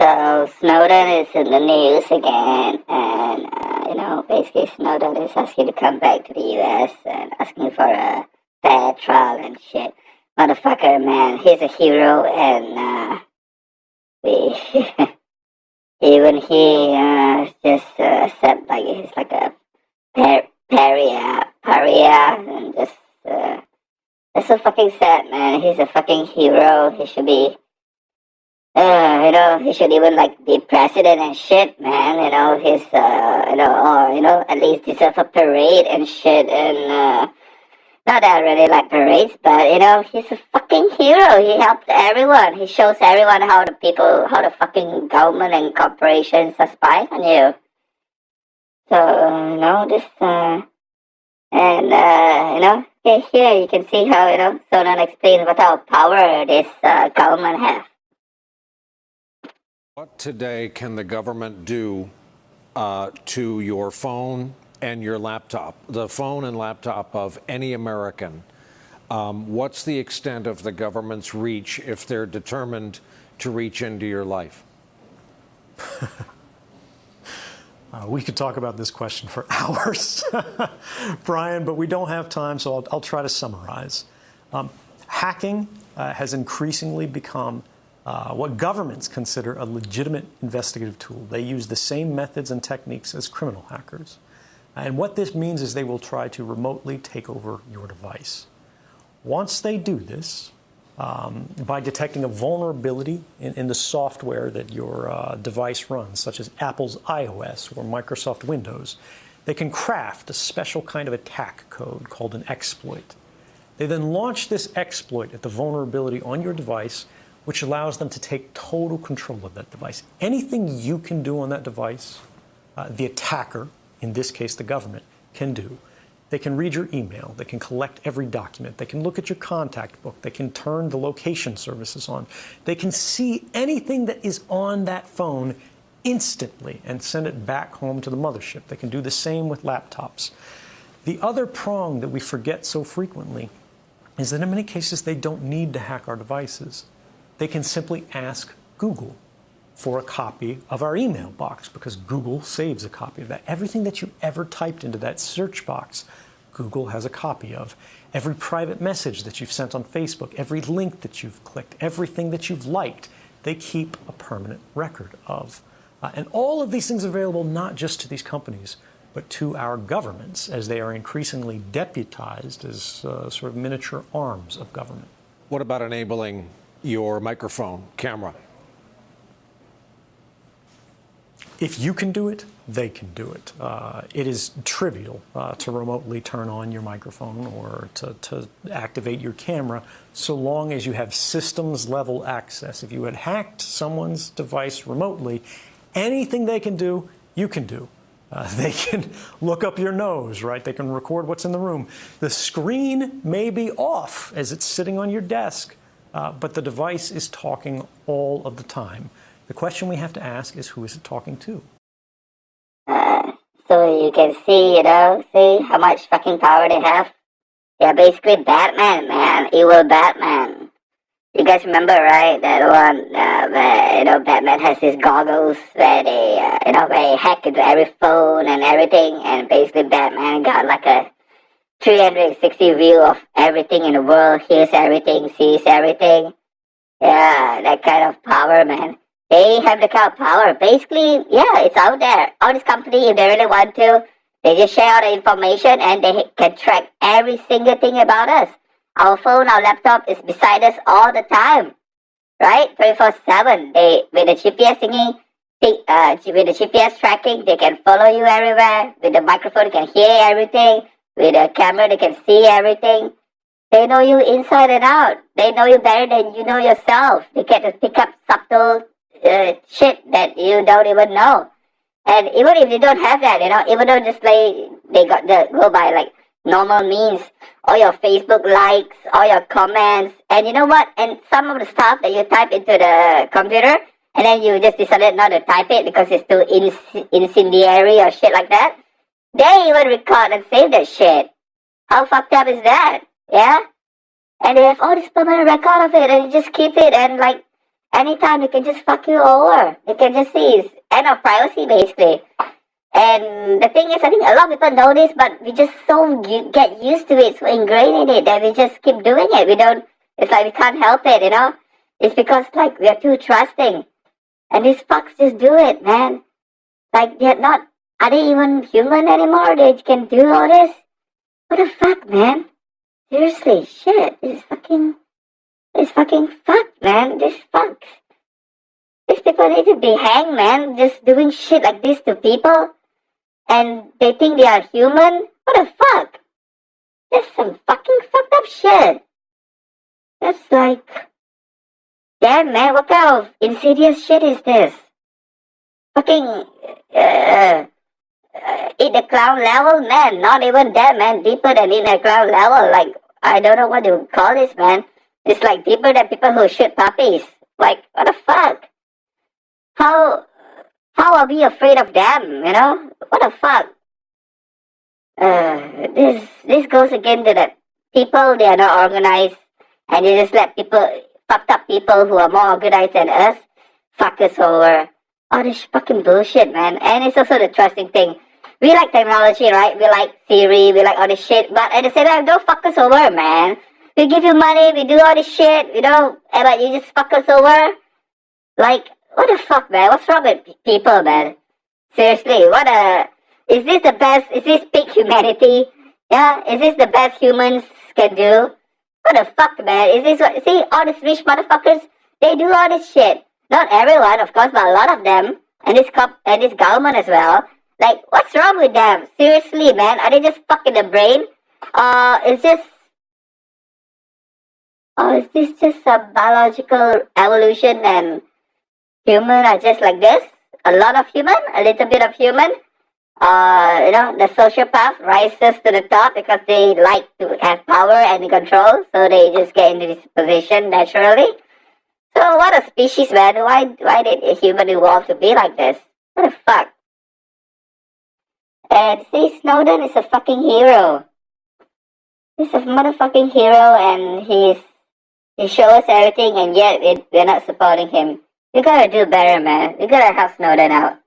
So Snowden is in the news again, and basically Snowden is asking to come back to the U.S. and asking for a fair trial and shit. Motherfucker, man, he's a hero, and we even he just accept like he's like a pariah, and just that's so fucking sad, man. He's a fucking hero. He should be. He should even like be president and shit, man. He's, or at least deserve a parade and shit. And not that I really like parades, but he's a fucking hero. He helped everyone. He shows everyone how the fucking government and corporations are spying on you. So here you can see how Sonan explains what our power this government has. What today can the government do to your phone and your laptop, the phone and laptop of any American? What's the extent of the government's reach if they're determined to reach into your life? We could talk about this question for hours, Brian, but we don't have time, so I'll try to summarize. Hacking has increasingly become what governments consider a legitimate investigative tool. They use the same methods and techniques as criminal hackers. And what this means is they will try to remotely take over your device. Once they do this, by detecting a vulnerability in the software that your device runs, such as Apple's iOS or Microsoft Windows, they can craft a special kind of attack code called an exploit. They then launch this exploit at the vulnerability on your device, which allows them to take total control of that device. Anything you can do on that device, the attacker, in this case the government, can do. They can read your email, they can collect every document, they can look at your contact book, they can turn the location services on, they can see anything that is on that phone instantly and send it back home to the mothership. They can do the same with laptops. The other prong that we forget so frequently is that in many cases they don't need to hack our devices. They can simply ask Google for a copy of our email box, because Google saves a copy of that. Everything that you ever typed into that search box, Google has a copy of. Every private message that you've sent on Facebook, every link that you've clicked, everything that you've liked, they keep a permanent record of. And all of these things are available not just to these companies, but to our governments, as they are increasingly deputized as sort of miniature arms of government. What about enabling your microphone, camera? If you can do it, they can do it. It is trivial to remotely turn on your microphone or to activate your camera, so long as you have systems-level access. If you had hacked someone's device remotely, anything they can do, you can do. They can look up your nose, right? They can record what's in the room. The screen may be off as it's sitting on your desk, but the device is talking all of the time. The question we have to ask is, who is it talking to? So you can see, see how much fucking power they have? They're basically Batman, man. Evil Batman. You guys remember, right? That one where, Batman has his goggles where they, where they hack into every phone and everything, and basically Batman got like a 360 view of everything in the world, hears everything, sees everything. Yeah, that kind of power, man. They have the kind of power. Basically, yeah, it's out there. All this company, if they really want to, they just share all the information and they can track every single thing about us. Our phone, our laptop is beside us all the time, right? 24/7. They, with the GPS thingy, with the GPS tracking, they can follow you everywhere. With the microphone, they can hear everything. With the camera, they can see everything. They know you inside and out. They know you better than you know yourself. They get to pick up subtle shit that you don't even know. And even if you don't have that, even though just like they go by like normal means, all your Facebook likes, all your comments, and you know what? And some of the stuff that you type into the computer, and then you just decided not to type it because it's too incendiary or shit like that. They even record and save that shit. How fucked up is that? Yeah? And they have all this permanent record of it, and you just keep it, and anytime they can just fuck you over. They can just see it's end of privacy, basically. And the thing is, I think a lot of people know this, but we just get used to it, so ingrained in it, that we just keep doing it. We don't, it's like we can't help it, you know? It's because, like, we are too trusting. And these fucks just do it, man. Like, they're not, are they even human anymore? They can do all this? What the fuck, man? Seriously, shit. It's fucking fucked, man. This fucks. These people need to be hanged, man. Just doing shit like this to people. And they think they are human? What the fuck? That's some fucking fucked up shit. That's like, damn, man, what kind of insidious shit is this? Fucking, in the clown level, man. Not even that, man. Deeper than in the clown level. Like, I don't know what you call this, man. It's like deeper than people who shoot puppies. Like, what the fuck? How are we afraid of them, you know? What the fuck? This goes again to that people, they are not organized, and they just let fucked up people who are more organized than us, fuck us over. All this fucking bullshit, man. And it's also the trusting thing. We like technology, right? We like Siri, we like all this shit, but at the same time, don't fuck us over, man. We give you money, we do all this shit, you know, but you just fuck us over? Like, what the fuck, man? What's wrong with people, man? Seriously, is this the best, is this peak humanity? Yeah, is this the best humans can do? What the fuck, man? Is this what, see, all these rich motherfuckers, they do all this shit. Not everyone, of course, but a lot of them, and this government as well. Like, what's wrong with them? Seriously, man, are they just fucking the brain? Is this just a biological evolution and human are just like this? A lot of human, a little bit of human. You know, the sociopath rises to the top because they like to have power and control, so they just get into this position naturally. So what a species, man. Why did a human evolve to be like this? What the fuck? And see, Snowden is a fucking hero. He's a motherfucking hero, and he shows everything, and yet we're not supporting him. You gotta do better, man. You gotta help Snowden out.